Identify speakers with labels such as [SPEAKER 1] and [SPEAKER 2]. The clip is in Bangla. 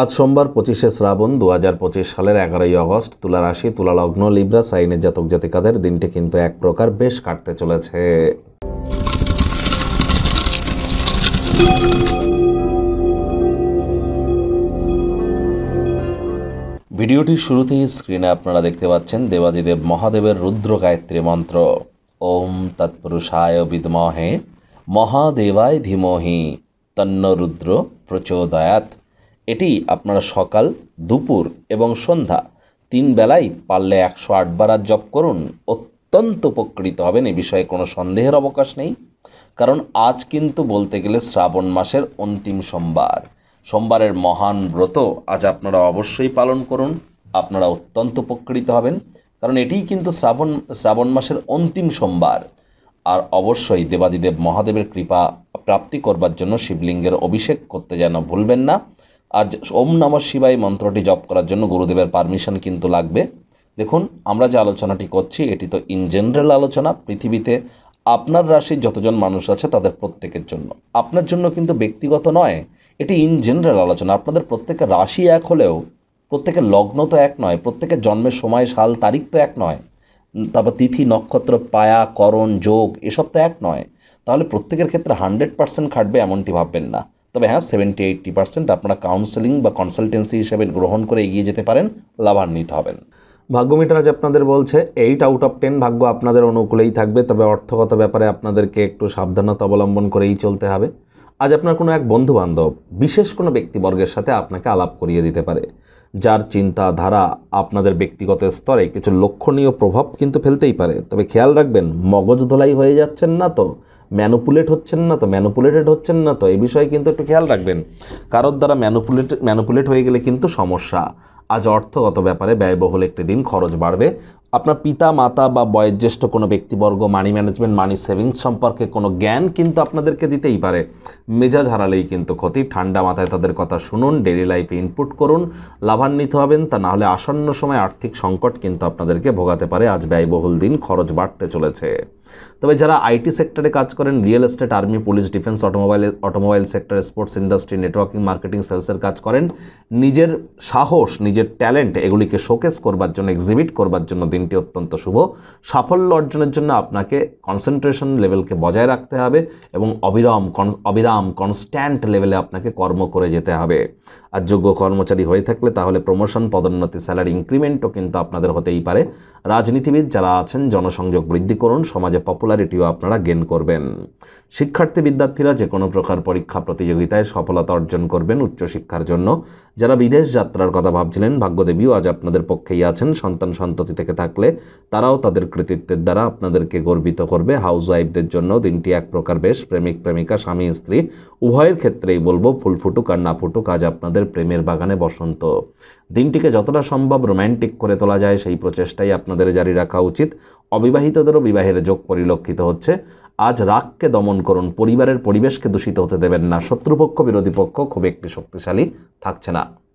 [SPEAKER 1] আজ সোমবার 25শে শ্রাবণ 2025 সালের 11ই আগস্ট। তুলা রাশি, তুলা লগ্ন, লিব্রা সাইনের জাতক জাতিকাদের দিনটি কিন্তু এক প্রকার বেশ কাটতে চলেছে। ভিডিওটির শুরুতেই স্ক্রিনে আপনারা দেখতে পাচ্ছেন দেবাদিদেব মহাদেবের রুদ্র গায়ত্রী মন্ত্র। ওম তৎপুরুষায় বিদ্মহে মহাদেবায় ধীমহি তন্ন রুদ্র প্রচোদয়াৎ। এটি আপনারা সকাল, দুপুর এবং সন্ধ্যা 3 বেলাই পারলে 108 বার আর জপ করুন, অত্যন্ত উপকৃত হবেন। এ বিষয়ে কোনো সন্দেহের অবকাশ নেই, কারণ আজ কিন্তু বলতে গেলে শ্রাবণ মাসের অন্তিম সোমবার। সোমবারের মহান ব্রত আজ আপনারা অবশ্যই পালন করুন, আপনারা অত্যন্ত উপকৃত হবেন, কারণ এটিই কিন্তু শ্রাবণ মাসের অন্তিম সোমবার। আর অবশ্যই দেবাদিদেব মহাদেবের কৃপা প্রাপ্তি করবার জন্য শিবলিঙ্গের অভিষেক করতে যেন ভুলবেন না। আজ ওম নমঃ শিবায় মন্ত্রটি জপ করার জন্য গুরুদেবের পারমিশন কিন্তু লাগবে। দেখুন, আমরা যে আলোচনাটি করছি এটি তো ইন জেনারেল আলোচনা। পৃথিবীতে আপনার রাশির যতজন মানুষ আছে তাদের প্রত্যেকের জন্য, আপনার জন্য কিন্তু ব্যক্তিগত নয়। এটি ইন জেনারেল আলোচনা। আপনাদের প্রত্যেকের রাশি এক হলেও প্রত্যেকের লগ্ন তো এক নয়, প্রত্যেকের জন্মের সময়, সাল, তারিখ তো এক নয়, তারপর তিথি, নক্ষত্র, পায়া, করণ, যোগ এসব তো এক নয়। তাহলে প্রত্যেকের ক্ষেত্রে 100% খাটবে এমনটি ভাববেন না। তবে হ্যাঁ, 70-80% আপনারা কাউন্সেলিং বা কনসালটেন্সি হিসেবে গ্রহণ করে এগিয়ে যেতে পারেন, লাভান্বিত হবেন। ভাগ্য মিটার আজ আপনাদের বলছে 8 আউট অফ 10 ভাগ্য আপনাদের অনুকূলেই থাকবে। তবে অর্থগত ব্যাপারে আপনাদেরকে একটু সাবধানতা অবলম্বন করেই চলতে হবে। আজ আপনার কোনো এক বন্ধুবান্ধব বিশেষ কোনো ব্যক্তিবর্গের সাথে আপনাকে আলাপ করিয়ে দিতে পারে, যার চিন্তাধারা আপনাদের ব্যক্তিগত স্তরে কিছু লক্ষণীয় প্রভাব কিন্তু ফেলতেই পারে। তবে খেয়াল রাখবেন, মগজ ধোলাই হয়ে যাচ্ছেন না তো, ম্যানুপুলেটেড হচ্ছেন না তো, এই বিষয়ে কিন্তু একটু খেয়াল রাখবেন। কারোর দ্বারা ম্যানুপুলেট হয়ে গেলে কিন্তু সমস্যা। আজ অর্থগত ব্যাপারে ব্যয়বহুল একটি দিন, খরচ বাড়বে। আপনার পিতা, মাতা বা বয়োজ্যেষ্ঠ কোনো ব্যক্তিবর্গ মানি ম্যানেজমেন্ট, মানি সেভিংস সম্পর্কে কোনো জ্ঞান কিন্তু আপনাদেরকে দিতেই পারে। মেজাজ হারালেই কিন্তু ক্ষতি। ঠান্ডা মাথায় তাদের কথা শুনুন, ডেইলি লাইফে ইনপুট করুন, লাভান্বিত হবেন। তা নাহলে আসন্ন সময় আর্থিক সংকট কিন্তু আপনাদেরকে ভোগাতে পারে। আজ ব্যয়বহুল দিন, খরচ বাড়তে চলেছে। তবে যারা আইটি সেক্টরে কাজ করেন, real estate, army, police, defence, automobile sector, sports industry, networking, marketing, সেলসের কাজ করেন, নিজের সাহস, নিজের ট্যালেন্ট এগুলিকে শোকেস করবার জন্য, এক্সিবিট করবার জন্য দিনটি অত্যন্ত শুভ। সাফল্য অর্জনের জন্য আপনাকে কনসেন্ট্রেশন লেভেলকে বজায় রাখতে হবে এবং অবিরাম কনস্ট্যান্ট লেভেলে আপনাকে কর্ম করে যেতে হবে। আর যোগ্য কর্মচারী হয়ে থাকলে তাহলে প্রমোশন, পদোন্নতি, স্যালারি ইনক্রিমেন্টও কিন্তু আপনাদের হতেই পারে। রাজনীতিবিদ যারা আছেন, জনসংযোগ বৃদ্ধি করুন, সমাজে পপুলারিটিও আপনারা গেইন করবেন। শিক্ষার্থী বিদ্যার্থীরা যে কোনো প্রকার পরীক্ষা প্রতিযোগিতায় সফলতা অর্জন করবেন উচ্চশিক্ষার জন্য। যারা বিদেশ যাত্রার কথা ভাবছিলেন, ভাগ্যদেবীও আজ আপনাদের পক্ষেই আছেন। সন্তান সন্ততি থেকে থাকলে তারাও তাদের কৃতিত্বের দ্বারা আপনাদেরকে গর্বিত করবে। হাউস ওয়াইফদের জন্য দিনটি এক প্রকার বেশ। প্রেমিক প্রেমিকা, স্বামী স্ত্রী উভয়ের ক্ষেত্রেই বলবো, ফুল ফুটুক আর না ফুটুক, আজ আপনাদের প্রেমের বাগানে বসন্ত। দিনটিকে যতটা সম্ভব রোম্যান্টিক করে তোলা যায় সেই প্রচেষ্টাই আপনাদের জারি রাখা উচিত। অবিবাহিতদেরও বিবাহের যোগ পরিলক্ষিত হচ্ছে। আজ রাগকে দমন করুন, পরিবারের পরিবেশকে দূষিত হতে দেবেন না। শত্রুপক্ষ, বিরোধী পক্ষ খুব একটি শক্তিশালী থাকছে না।